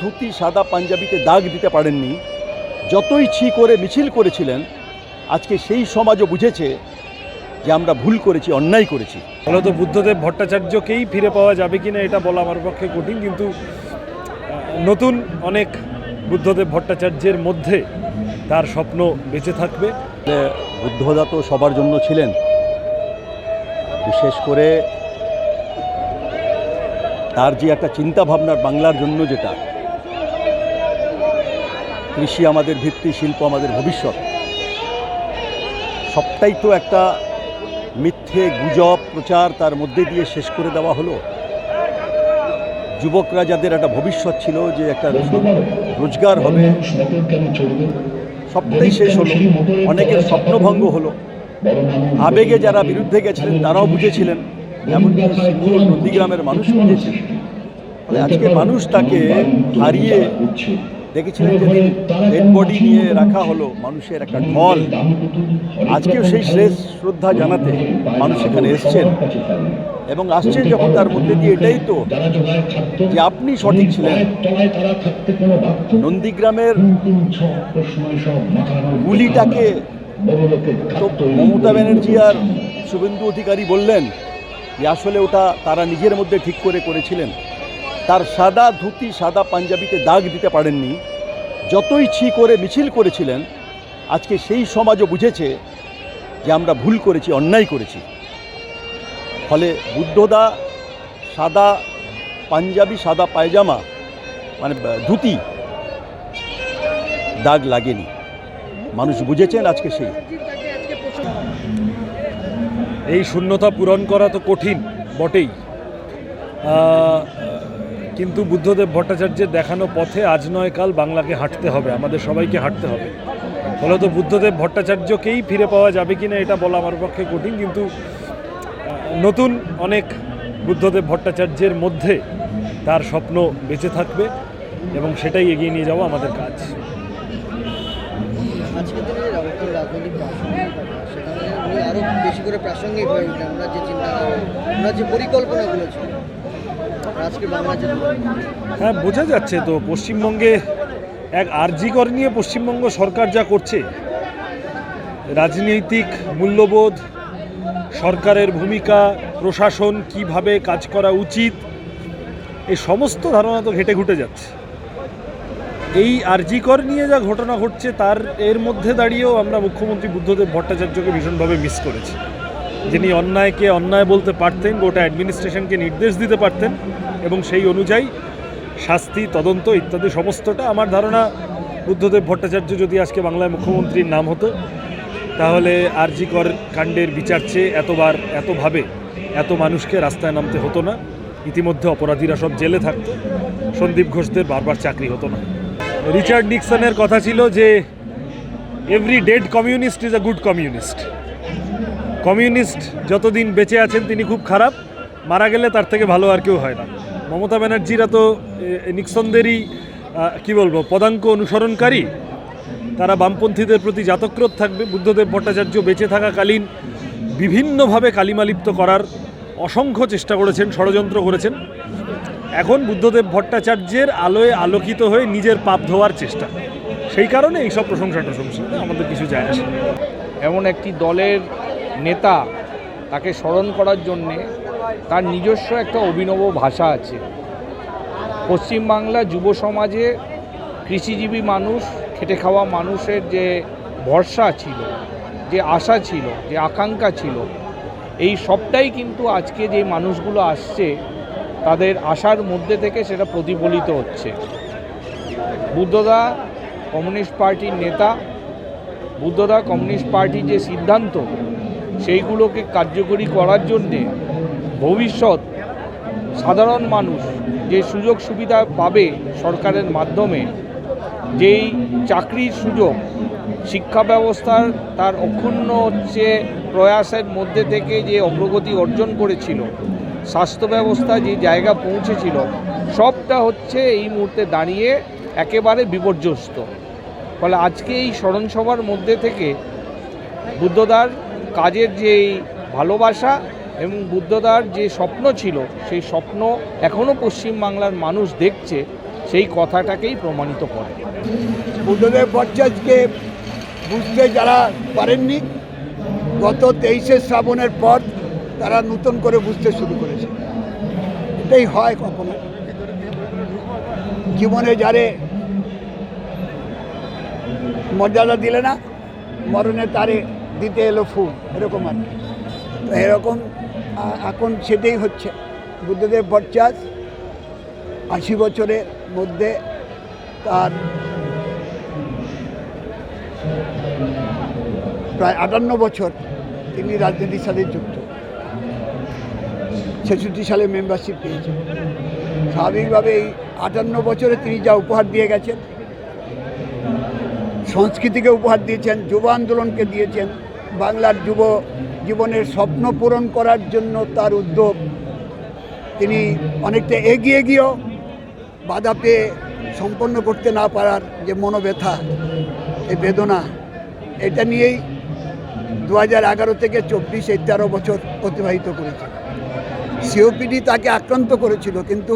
ধুতি সাদা পাঞ্জাবিতে দাগ দিতে পারেননি, যতই ছি করে মিছিল করেছিলেন, আজকে সেই সমাজও বুঝেছে যে আমরা ভুল করেছি, অন্যায় করেছি। মূলত বুদ্ধদেব ভট্টাচার্যকেই ফিরে পাওয়া যাবে কিনা এটা বলা আমার পক্ষে কঠিন, কিন্তু নতুন অনেক বুদ্ধদেব ভট্টাচার্যের মধ্যে তার স্বপ্ন বেঁচে থাকবে। বুদ্ধদা তো সবার জন্য ছিলেন, বিশেষ করে তার যে একটা চিন্তা ভাবনার বাংলার জন্য, যেটা কৃষি আমাদের ভিত্তি, শিল্প আমাদের ভবিষ্যৎ, সবটাই তো একটা মিথ্যে গুজব প্রচার তার মধ্যে দিয়ে শেষ করে দেওয়া হলো। যুবকরা যাদের একটা ভবিষ্যৎ ছিল, যে একটা রোজগার হবে, সবটাই শেষ হলো। অনেকের স্বপ্নভঙ্গ হলো। আবেগে যারা বিরুদ্ধে গেছিলেন তারাও বুঝেছিলেন, এমনকি সিঙ্গুর নন্দীগ্রামের মানুষ বুঝেছেন। ফলে আজকে মানুষ তাকে হারিয়ে দেখেছিলেন, যেদিন ডেড বডি নিয়ে রাখা হলো, মানুষের একটা ঢল। আজকেও সেই শেষ শ্রদ্ধা জানাতে মানুষ এখানে এসছেন, এবং আসছেন যখন তার মধ্যে দিয়ে এটাই তো যে আপনি সঠিক ছিলেন। নন্দীগ্রামের গুলিটাকে তো মমতা ব্যানার্জি আর শুভেন্দু অধিকারী বললেন যে আসলে ওটা তারা নিজের মধ্যে ঠিক করে করেছিলেন। তার সাদা ধুতি সাদা পাঞ্জাবিতে দাগ দিতে পারেননি, যতই ছি করে মিছিল করেছিলেন, আজকে সেই সমাজও বুঝেছে যে আমরা ভুল করেছি, অন্যায় করেছি। ফলে বুদ্ধদা সাদা পাঞ্জাবি সাদা পায়জামা মানে ধুতি দাগ লাগেনি, মানুষ বুঝেছেন আজকে। সেই এই শূন্যতা পূরণ করা তো কঠিন বটেই, কিন্তু বুদ্ধদেব ভট্টাচার্যের দেখানো পথে আজ নয় কাল বাংলাকে হাঁটতে হবে, আমাদের সবাইকে হাঁটতে হবে। ফলত বুদ্ধদেব ভট্টাচার্যকেই ফিরে পাওয়া যাবে কিনা এটা বলা আমার পক্ষে কঠিন, কিন্তু নতুন অনেক বুদ্ধদেব ভট্টাচার্যের মধ্যে তার স্বপ্ন বেঁচে থাকবে, এবং সেটাই এগিয়ে নিয়ে যাওয়া আমাদের কাজ। আজকের দিনে রাজনৈতিক সেখানে আরও বেশি করে প্রাসঙ্গিক হয়ে উঠে আমরা যে চিন্তা, আমরা যে পরিকল্পনাগুলো ছিল আজকে বাংলা যে। হ্যাঁ, বোঝা যাচ্ছে তো পশ্চিমবঙ্গে এক আরজিকর নিয়ে পশ্চিমবঙ্গ সরকার যা করছে, রাজনৈতিক মূল্যবোধ, সরকারের ভূমিকা, প্রশাসন কিভাবে কাজ করা উচিত, এই সমস্ত ধারণা তো ঘেটে ঘুটে যাচ্ছে। এই আরজিকর নিয়ে যা ঘটনা ঘটছে তার এর মধ্যে দাঁড়িয়েও আমরা মুখ্যমন্ত্রী বুদ্ধদেব ভট্টাচার্যকে ভীষণভাবে মিস করেছি, যিনি অন্যায়কে অন্যায় বলতে পারতেন, গোটা অ্যাডমিনিস্ট্রেশনকে নির্দেশ দিতে পারতেন, এবং সেই অনুযায়ী শাস্তি, তদন্ত ইত্যাদি সমস্তটা। আমার ধারণা বুদ্ধদেব ভট্টাচার্য যদি আজকে বাংলায় মুখ্যমন্ত্রীর নাম হতো, তাহলে আরজিকর কাণ্ডের বিচার চেয়ে এতবার এতভাবে এত মানুষকে রাস্তায় নামতে হতো না। ইতিমধ্যে অপরাধীরা সব জেলে থাকতো, সন্দীপ ঘোষদের বারবার চাকরি হতো না। রিচার্ড নিক্সনের কথা ছিল যে every dead communist is a good communist. Communist যতদিন বেঁচে আছেন তিনি খুব খারাপ, মারা গেলে তার থেকে ভালো আর কেউ হয় না। মমতা ব্যানার্জিরা তো নিক্সনদেরই কি বলবো পদাঙ্ক অনুসরণকারী, তারা বামপন্থীদের প্রতি জাতক্রোধ থাকবে। বুদ্ধদেব ভট্টাচার্য বেঁচে থাকাকালীন বিভিন্নভাবে কালিমালিপ্ত করার অসংখ্য চেষ্টা করেছেন, ষড়যন্ত্র করেছেন। এখন বুদ্ধদেব ভট্টাচার্যের আলোয় আলোকিত হয়ে নিজের পাপ ধোয়ার চেষ্টা, সেই কারণে এইসব প্রশংসা আমাদের কিছু যায় আসে। এমন একটি দলের নেতা, তাকে স্মরণ করার জন্যে তার নিজস্ব একটা অভিনব ভাষা আছে। পশ্চিমবাংলা যুব সমাজে কৃষিজীবী মানুষ, খেটে খাওয়া মানুষের যে ভরসা ছিল, যে আশা ছিল, যে আকাঙ্ক্ষা ছিল, এই সবটাই কিন্তু আজকে যে মানুষগুলো আসছে তাদের আশার মধ্যে থেকে সেটা প্রতিফলিত হচ্ছে। বুদ্ধদা কমিউনিস্ট পার্টির নেতা, বুদ্ধদা কমিউনিস্ট পার্টির যে সিদ্ধান্ত, সেইগুলোকে কার্যকরী করার জন্যে ভবিষ্যৎ সাধারণ মানুষ যে সুযোগ সুবিধা পাবে সরকারের মাধ্যমে, যেই চাকরির সুযোগ, শিক্ষা ব্যবস্থার তার অক্ষুণ্ণ প্রয়াসের মধ্যে থেকে যে অগ্রগতি অর্জন করেছিল, স্বাস্থ্য ব্যবস্থা যে জায়গা পৌঁছেছিল, সবটা হচ্ছে এই মুহূর্তে দাঁড়িয়ে একেবারে বিপর্যস্ত। ফলে আজকে এই স্মরণসভার মধ্যে থেকে বুদ্ধদার কাজের যে ভালোবাসা এবং বুদ্ধদার যে স্বপ্ন ছিল, সেই স্বপ্ন এখনও পশ্চিমবাংলার মানুষ দেখছে, সেই কথাটাকেই প্রমাণিত করে। বুদ্ধদেব ভট্টাচার্যকে বুঝতে যারা পারেননি, গত 23শে শ্রাবণের পর তারা নতুন করে বুঝতে শুরু করেছে। এটাই হয়, কখনো জীবনে যারে মর্যাদা দিলে না, মরণে তারে দিতে এলো ফুল, এরকম আর কি। তো এরকম এখন সেটাই হচ্ছে। বুদ্ধদেব ভট্টাচার্য 80 বছরের মধ্যে তার প্রায় 58 বছর তিনি রাজনীতির সাথে যুক্ত। 66 সালে মেম্বারশিপ পেয়েছেন। স্বাভাবিকভাবে এই 58 বছরে তিনি যা উপহার দিয়ে গেছেন, সংস্কৃতিকে উপহার দিয়েছেন, যুব আন্দোলনকে দিয়েছেন, বাংলার যুব জীবনের স্বপ্ন পূরণ করার জন্য তার উদ্যোগ, তিনি অনেকটা এগিয়ে গিয়েও বাধা পেয়ে সম্পন্ন করতে না পারার যে মনোব্যথা, এই বেদনা, এটা নিয়েই 2011 থেকে 24 এই 13 বছর অতিবাহিত করেছে। সিওপিডি তাকে আক্রান্ত করেছিল, কিন্তু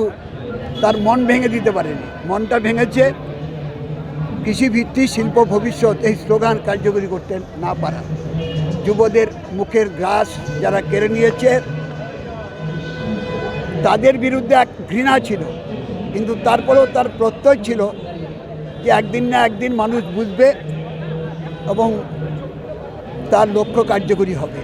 তার মন ভেঙে দিতে পারেনি। মনটা ভেঙেছে কৃষিভিত্তিক শিল্প ভবিষ্যৎ এই স্লোগান কার্যকরী করতে না পারা। যুবদের মুখের গ্রাস যারা কেড়ে নিয়েছে, তাদের বিরুদ্ধে এক ঘৃণা ছিল, কিন্তু তারপরেও তার প্রত্যয় ছিল যে একদিন না একদিন মানুষ বুঝবে এবং তার লক্ষ্য কার্যকরী হবে।